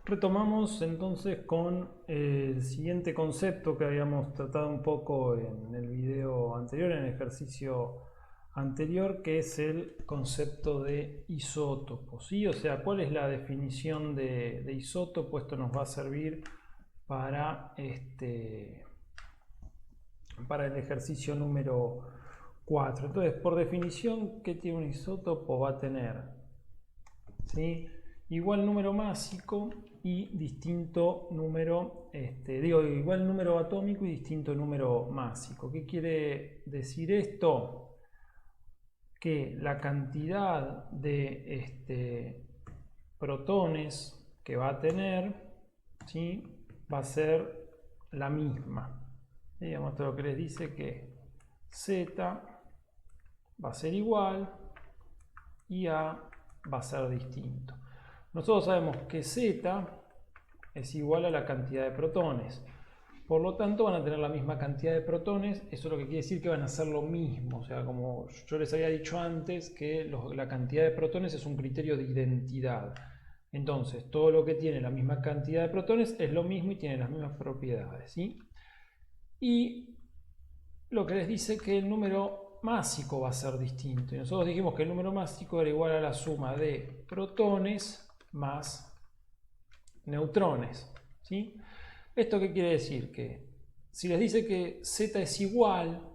Retomamos entonces con el siguiente concepto que habíamos tratado un poco en el video anterior, en el ejercicio anterior, que es el concepto de isótopo, ¿sí? O sea, ¿cuál es la definición de isótopo? Esto nos va a servir para, para el ejercicio número 4. Entonces, por definición, ¿qué tiene un isótopo? Va a tener, ¿sí?, igual número másico y distinto número, igual número atómico y distinto número másico. ¿Qué quiere decir esto? Que la cantidad de protones que va a tener, ¿sí?, va a ser la misma. Digamos, esto lo que les dice que Z va a ser igual y A va a ser distinto. Nosotros sabemos que Z es igual a la cantidad de protones. Por lo tanto, van a tener la misma cantidad de protones. Eso es lo que quiere decir que van a hacer lo mismo. O sea, como yo les había dicho antes, que la cantidad de protones es un criterio de identidad. Entonces, todo lo que tiene la misma cantidad de protones es lo mismo y tiene las mismas propiedades, ¿sí? Y lo que les dice que el número másico va a ser distinto. Y nosotros dijimos que el número másico era igual a la suma de protones más neutrones, ¿sí? ¿Esto qué quiere decir? Que si les dice que Z es igual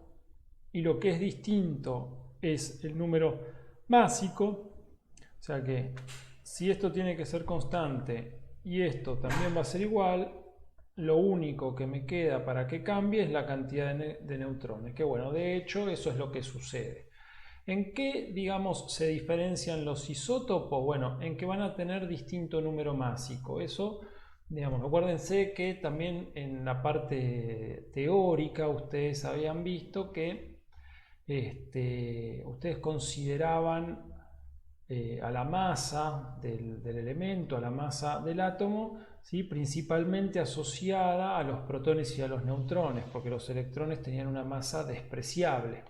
y lo que es distinto es el número másico, o sea que si esto tiene que ser constante y esto también va a ser igual, lo único que me queda para que cambie es la cantidad de neutrones. Que bueno, de hecho eso es lo que sucede. ¿En qué, digamos, se diferencian los isótopos? Bueno, en que van a tener distinto número másico. Eso, digamos, acuérdense que también en la parte teórica ustedes habían visto que ustedes consideraban a la masa del elemento, a la masa del átomo, ¿sí?, principalmente asociada a los protones y a los neutrones, porque los electrones tenían una masa despreciable.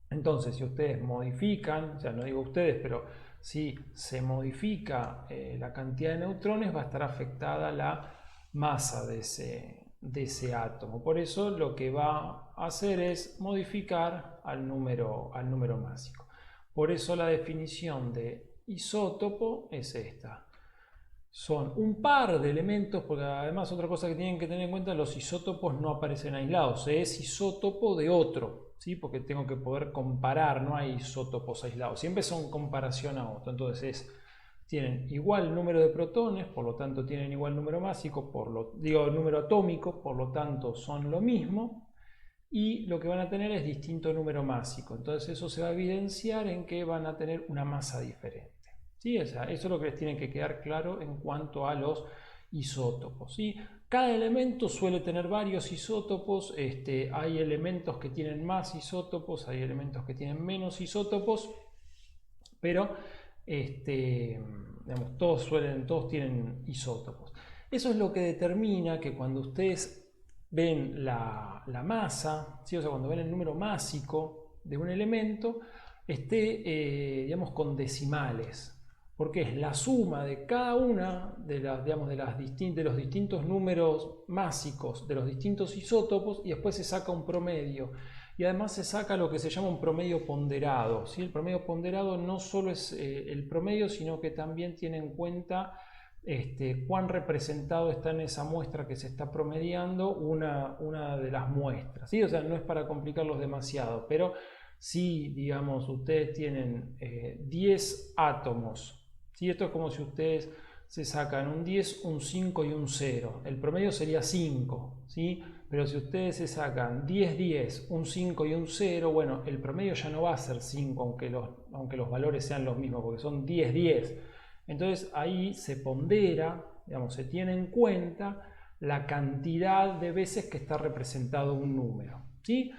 Entonces, si ustedes modifican, ya no digo ustedes, pero si se modifica la cantidad de neutrones, va a estar afectada la masa de ese átomo. Por eso lo que va a hacer es modificar al número másico. Por eso la definición de isótopo es esta. Son un par de elementos, porque además otra cosa que tienen que tener en cuenta, los isótopos no aparecen aislados, es isótopo de otro, ¿sí?, porque tengo que poder comparar, no hay isótopos aislados, siempre son comparación a otro. Entonces tienen igual número de protones, por lo tanto tienen igual número másico, número atómico, por lo tanto son lo mismo, y lo que van a tener es distinto número másico. Entonces eso se va a evidenciar en que van a tener una masa diferente. ¿Sí? O sea, eso es lo que les tiene que quedar claro en cuanto a los isótopos, ¿sí? Cada elemento suele tener varios isótopos. Hay elementos que tienen más isótopos, hay elementos que tienen menos isótopos, pero digamos, todos tienen isótopos. Eso es lo que determina que cuando ustedes ven la masa, ¿sí?, o sea, cuando ven el número másico de un elemento, esté, digamos, con decimales, porque es la suma de cada una de los distintos números másicos de los distintos isótopos, y después se saca un promedio. Y además se saca lo que se llama un promedio ponderado, ¿sí? El promedio ponderado no solo es el promedio, sino que también tiene en cuenta cuán representado está en esa muestra que se está promediando una de las muestras, ¿sí? O sea, no es para complicarlos demasiado, pero si, digamos, ustedes tienen 10 átomos, ¿sí? Esto es como si ustedes se sacan un 10, un 5 y un 0. El promedio sería 5, ¿sí? Pero si ustedes se sacan 10, 10, un 5 y un 0, bueno, el promedio ya no va a ser 5, aunque los valores sean los mismos, porque son 10, 10. Entonces ahí se pondera, digamos, se tiene en cuenta la cantidad de veces que está representado un número, ¿sí?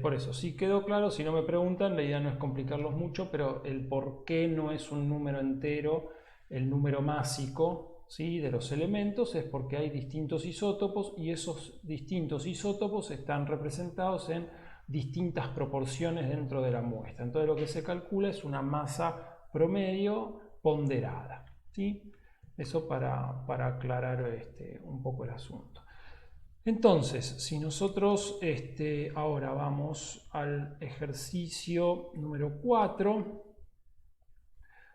Por eso, si quedó claro, si no me preguntan, la idea no es complicarlos mucho, pero el por qué no es un número entero el número másico, ¿sí?, de los elementos, es porque hay distintos isótopos y esos distintos isótopos están representados en distintas proporciones dentro de la muestra. Entonces lo que se calcula es una masa promedio ponderada, ¿sí? Eso para aclarar un poco el asunto. Entonces, si nosotros ahora vamos al ejercicio número 4,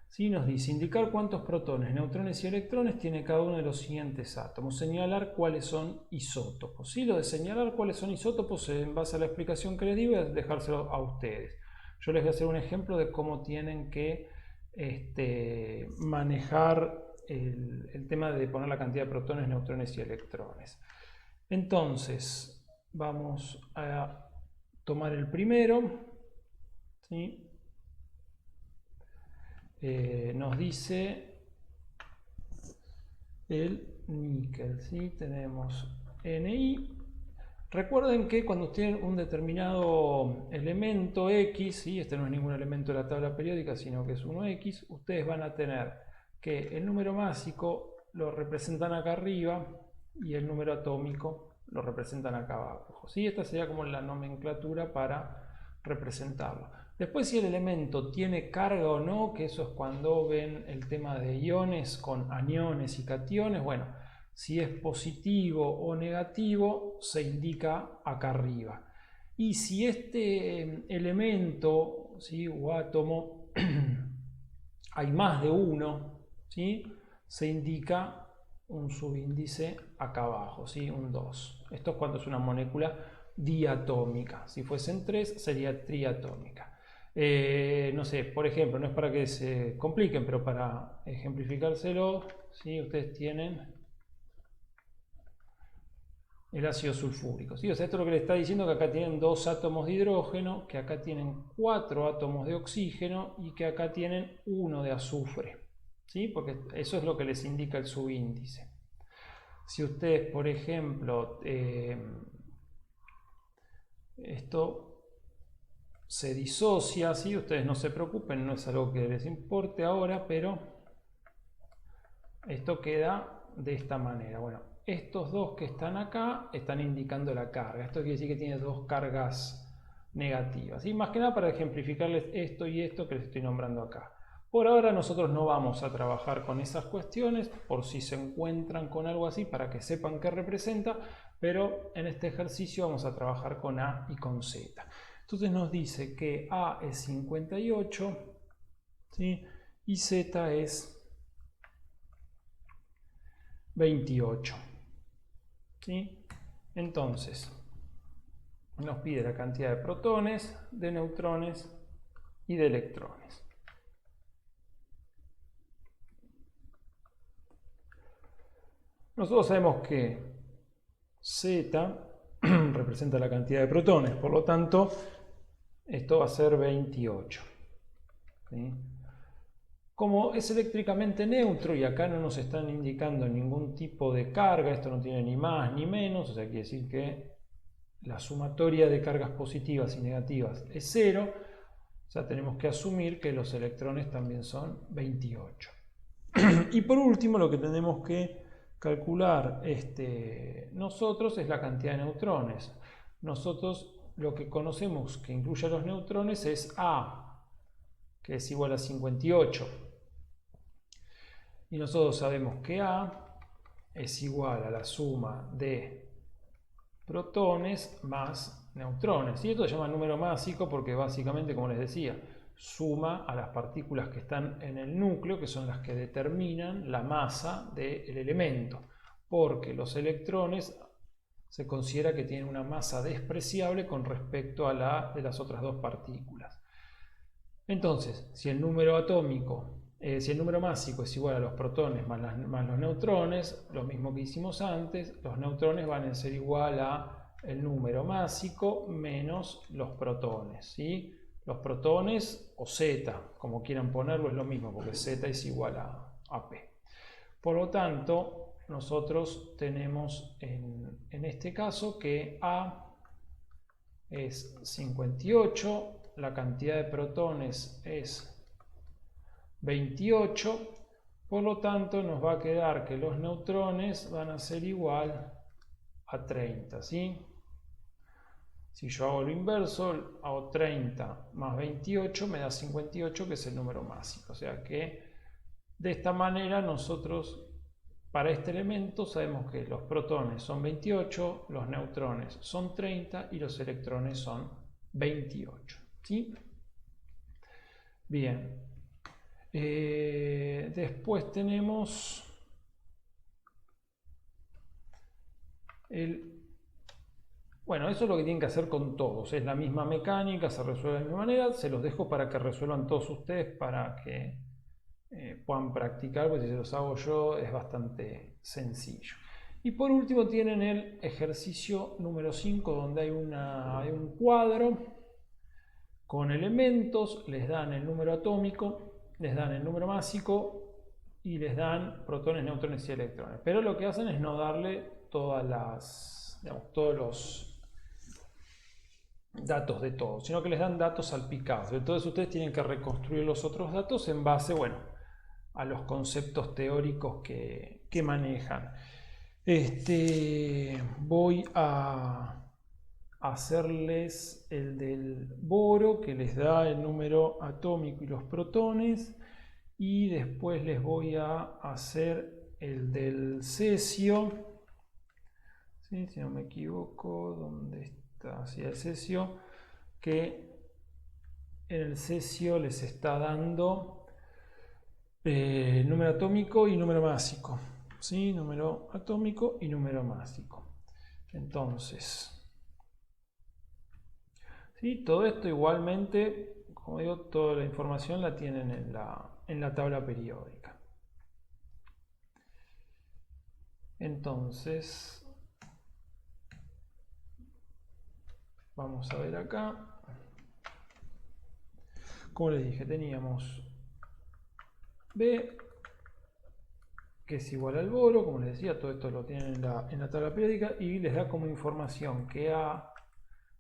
¿sí? Nos dice indicar cuántos protones, neutrones y electrones tiene cada uno de los siguientes átomos. Señalar cuáles son isótopos. ¿Sí? Lo de señalar cuáles son isótopos, en base a la explicación que les di, voy a dejárselo a ustedes. Yo les voy a hacer un ejemplo de cómo tienen que manejar el tema de poner la cantidad de protones, neutrones y electrones. Entonces, vamos a tomar el primero, ¿sí? Nos dice el níquel, ¿sí? Tenemos Ni. Recuerden que cuando tienen un determinado elemento X, ¿sí? Este no es ningún elemento de la tabla periódica, sino que es uno X, ustedes van a tener que el número másico lo representan acá arriba y el número atómico lo representan acá abajo, ¿sí? Esta sería como la nomenclatura para representarlo. Después, si el elemento tiene carga o no, que eso es cuando ven el tema de iones con aniones y cationes, bueno, si es positivo o negativo, se indica acá arriba. Y si este elemento, ¿sí? O átomo hay más de uno, ¿sí? Se indica un subíndice acá abajo, ¿sí? Un 2. Esto es cuando es una molécula diatómica. Si fuesen 3, sería triatómica. No sé, por ejemplo, no es para que se compliquen, pero para ejemplificárselo, ¿sí? Ustedes tienen el ácido sulfúrico, ¿sí? O sea, esto es lo que le está diciendo, que acá tienen 2 átomos de hidrógeno, que acá tienen 4 átomos de oxígeno y que acá tienen 1 de azufre, ¿sí? Porque eso es lo que les indica el subíndice. Si ustedes, por ejemplo, esto se disocia, ¿sí? Ustedes no se preocupen, no es algo que les importe ahora, pero esto queda de esta manera. Bueno, estos dos que están acá están indicando la carga. Esto quiere decir que tiene 2 cargas negativas. Y más que nada para ejemplificarles esto y esto que les estoy nombrando acá. Por ahora nosotros no vamos a trabajar con esas cuestiones, por si se encuentran con algo así, para que sepan qué representa, pero en este ejercicio vamos a trabajar con A y con Z. Entonces nos dice que A es 58, ¿sí? Y Z es 28. ¿Sí? Entonces, nos pide la cantidad de protones, de neutrones y de electrones. Nosotros sabemos que Z representa la cantidad de protones, por lo tanto, esto va a ser 28. ¿Sí? Como es eléctricamente neutro y acá no nos están indicando ningún tipo de carga, esto no tiene ni más ni menos, o sea, quiere decir que la sumatoria de cargas positivas y negativas es 0, o sea, tenemos que asumir que los electrones también son 28. Y por último, lo que tenemos que calcular nosotros es la cantidad de neutrones. Nosotros lo que conocemos que incluye a los neutrones es A, que es igual a 58. Y nosotros sabemos que A es igual a la suma de protones más neutrones. Y esto se llama número másico porque básicamente, como les decía, suma a las partículas que están en el núcleo, que son las que determinan la masa del elemento. Porque los electrones se considera que tienen una masa despreciable con respecto a la de las otras dos partículas. Entonces, si el número atómico, si el número másico es igual a los protones más los neutrones, lo mismo que hicimos antes, los neutrones van a ser igual a el número másico menos los protones, ¿sí? Los protones o Z, como quieran ponerlo, es lo mismo, porque Z es igual a P. Por lo tanto, nosotros tenemos en este caso que A es 58, la cantidad de protones es 28, por lo tanto nos va a quedar que los neutrones van a ser igual a 30, ¿sí? Si yo hago lo inverso, hago 30 más 28, me da 58, que es el número másico. O sea que de esta manera nosotros para este elemento sabemos que los protones son 28, los neutrones son 30 y los electrones son 28. ¿Sí? Bien. Después tenemos bueno, eso es lo que tienen que hacer con todos. Es la misma mecánica, se resuelve de la misma manera. Se los dejo para que resuelvan todos ustedes para que puedan practicar, porque si se los hago yo es bastante sencillo. Y por último tienen el ejercicio número 5, donde hay un cuadro con elementos, les dan el número atómico, les dan el número másico y les dan protones, neutrones y electrones. Pero lo que hacen es no darle todos los datos de todo, sino que les dan datos salpicados. Entonces ustedes tienen que reconstruir los otros datos en base, bueno, a los conceptos teóricos que manejan. Voy a hacerles el del boro, que les da el número atómico y los protones, y después les voy a hacer el del cesio. ¿Sí? Si no me equivoco, ¿dónde está? Sí, el cesio, que en el cesio les está dando número atómico y número másico. ¿Sí? Número atómico y número másico. Entonces, ¿sí? Todo esto igualmente, como digo, toda la información la tienen en la tabla periódica. Entonces, vamos a ver acá. Como les dije, teníamos B, que es igual al boro, como les decía, todo esto lo tienen en la tabla periódica, y les da como información que A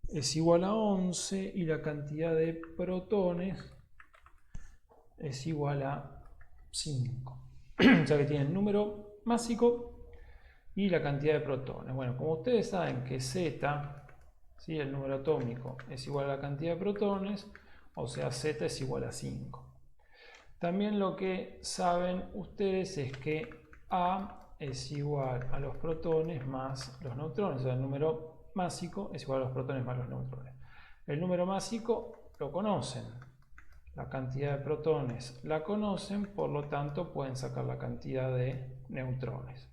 es igual a 11 y la cantidad de protones es igual a 5. O sea que tienen número másico y la cantidad de protones. Bueno, como ustedes saben que Z, ¿sí? El número atómico, es igual a la cantidad de protones, o sea, Z es igual a 5. También lo que saben ustedes es que A es igual a los protones más los neutrones. O sea, el número másico es igual a los protones más los neutrones. El número másico lo conocen. La cantidad de protones la conocen, por lo tanto pueden sacar la cantidad de neutrones.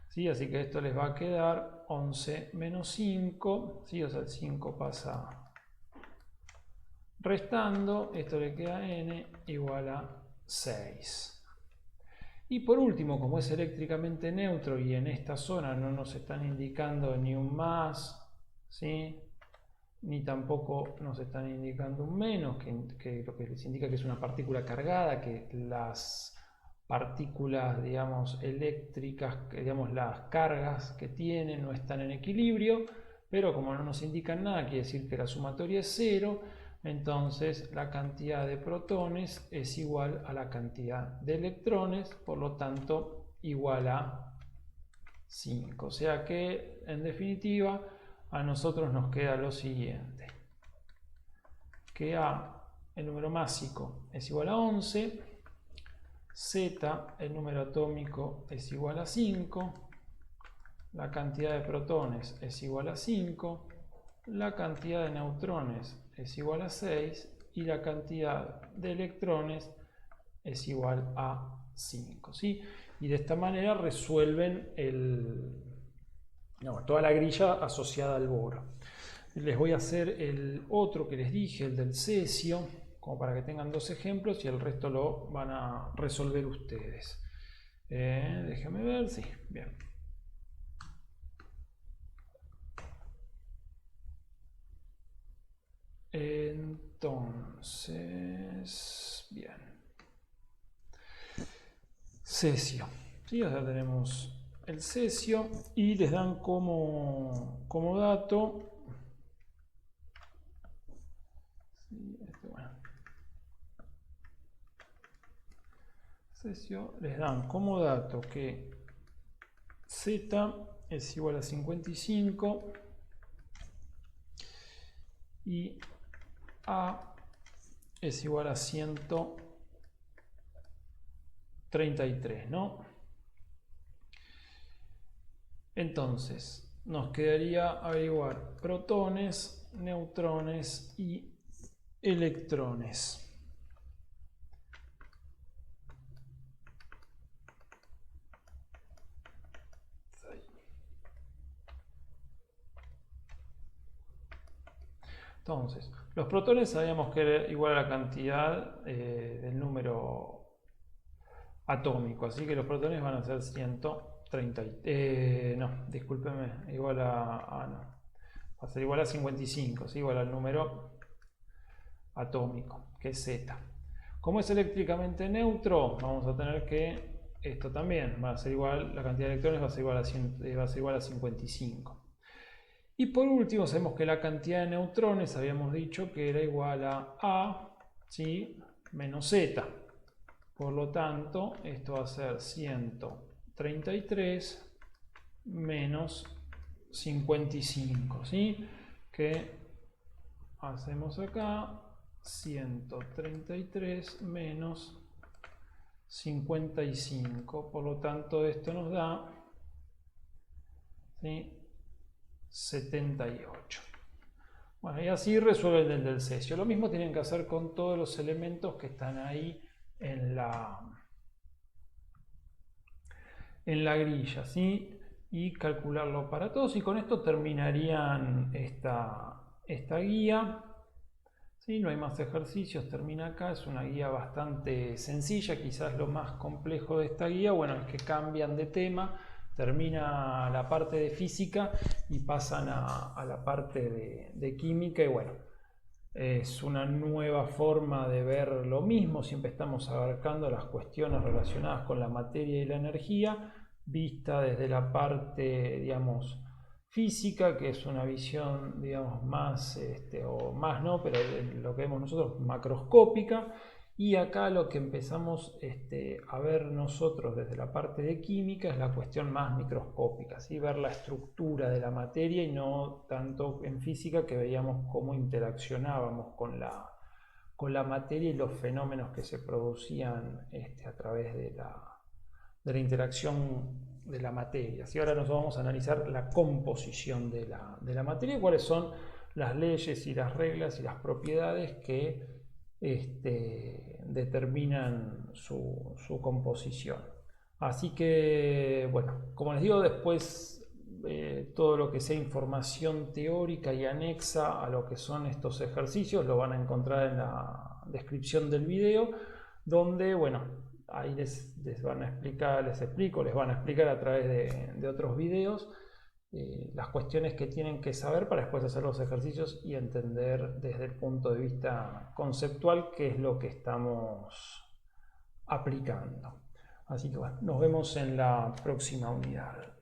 ¿Sí? Así que esto les va a quedar 11 menos 5. ¿Sí? O sea, el 5 pasa restando. Esto le queda n igual a 6. Y por último, como es eléctricamente neutro y en esta zona no nos están indicando ni un más, ¿sí? Ni tampoco nos están indicando un menos, que lo que les indica que es una partícula cargada, que las partículas, digamos, eléctricas, digamos, las cargas que tienen no están en equilibrio, pero como no nos indican nada, quiere decir que la sumatoria es 0. Entonces la cantidad de protones es igual a la cantidad de electrones, por lo tanto igual a 5. O sea que en definitiva a nosotros nos queda lo siguiente. Que A, el número másico, es igual a 11. Z, el número atómico, es igual a 5. La cantidad de protones es igual a 5. La cantidad de neutrones es igual a 6 y la cantidad de electrones es igual a 5. ¿Sí? Y de esta manera resuelven toda la grilla asociada al boro. Les voy a hacer el otro que les dije, el del cesio, como para que tengan dos ejemplos y el resto lo van a resolver ustedes. Déjenme ver, sí, bien. Entonces, bien. Cesio. ¿Sí? O sea, tenemos el cesio y les dan como dato. Sí, bueno. Cesio les dan como dato que Z es igual a 55 y A es igual a 133, ¿no? Entonces, nos quedaría averiguar protones, neutrones y electrones. Entonces, los protones sabíamos que era igual a la cantidad del número atómico, así que los protones van a ser 130. No, discúlpeme, igual no, va a ser igual a 55, ¿sí? Igual al número atómico, que es Z. Como es eléctricamente neutro, vamos a tener que esto también va a ser igual, la cantidad de electrones va a ser igual a 55. Y por último, sabemos que la cantidad de neutrones habíamos dicho que era igual a ¿sí? menos Z. Por lo tanto, esto va a ser 133 menos 55. ¿Sí? Que hacemos acá 133 menos 55. Por lo tanto, esto nos da, ¿sí? 78. Bueno, y así resuelven el del cesio. Lo mismo tienen que hacer con todos los elementos que están ahí en la grilla, ¿sí? Y calcularlo para todos. Y con esto terminarían esta guía. ¿Sí? No hay más ejercicios, termina acá. Es una guía bastante sencilla. Quizás lo más complejo de esta guía, bueno, es que cambian de tema. Termina la parte de física y pasan a la parte de química, y bueno, es una nueva forma de ver lo mismo. Siempre estamos abarcando las cuestiones relacionadas con la materia y la energía, vista desde la parte, digamos, física, que es una visión, digamos, más, o más no, pero lo que vemos nosotros, macroscópica. Y acá lo que empezamos a ver nosotros desde la parte de química es la cuestión más microscópica, ¿sí? Ver la estructura de la materia y no tanto en física, que veíamos cómo interaccionábamos con la materia y los fenómenos que se producían a través de la interacción de la materia. ¿Sí? Ahora nos vamos a analizar la composición de la materia y cuáles son las leyes y las reglas y las propiedades que determinan su composición. Así que, bueno, como les digo, después todo lo que sea información teórica y anexa a lo que son estos ejercicios lo van a encontrar en la descripción del video, donde, bueno, ahí les van a explicar, les van a explicar a través de otros videos las cuestiones que tienen que saber para después hacer los ejercicios y entender desde el punto de vista conceptual qué es lo que estamos aplicando. Así que bueno, nos vemos en la próxima unidad.